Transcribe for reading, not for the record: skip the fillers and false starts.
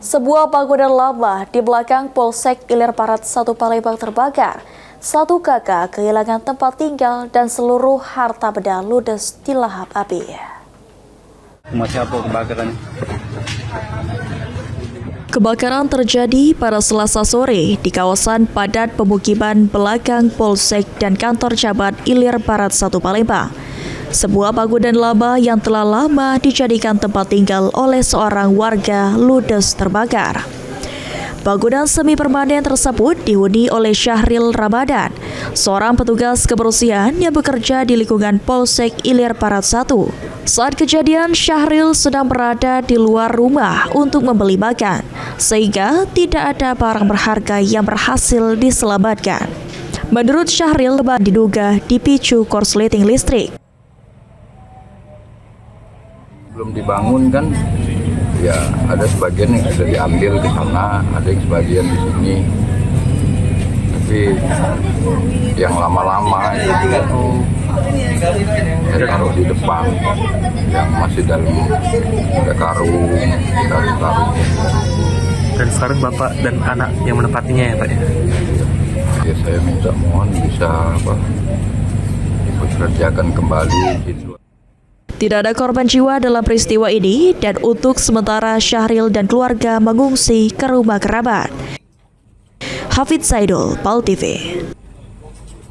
Sebuah bangunan lama di belakang Polsek Ilir Barat 1 Palembang terbakar. Satu kakak kehilangan tempat tinggal dan seluruh harta benda ludes dilahap api. Masih apa kebakarannya? Kebakaran terjadi pada Selasa sore di kawasan padat pemukiman belakang Polsek dan kantor camat Ilir Barat 1 Palembang. Sebuah bangunan lama yang telah lama dijadikan tempat tinggal oleh seorang warga ludes terbakar. Bangunan semi permanen tersebut dihuni oleh Syahril Ramadan, seorang petugas kebersihan yang bekerja di lingkungan Polsek Ilir Barat 1. Saat kejadian, Syahril sedang berada di luar rumah untuk membeli makan, sehingga tidak ada barang berharga yang berhasil diselamatkan. Menurut Syahril, diduga dipicu korsleting listrik. Belum dibangun kan, ya ada sebagian yang sudah diambil di sana, ada yang sebagian di sini. Tapi yang lama-lama itu saya taruh di depan, yang masih dalam ada karung. Dan sekarang Bapak dan anak yang menempatinya ya Pak ya? Ya saya minta mohon bisa dipekerjakan kembali gitu. Tidak ada korban jiwa dalam peristiwa ini dan untuk sementara Syahril dan keluarga mengungsi ke rumah kerabat. Hafidz Zaidul, PAL TV.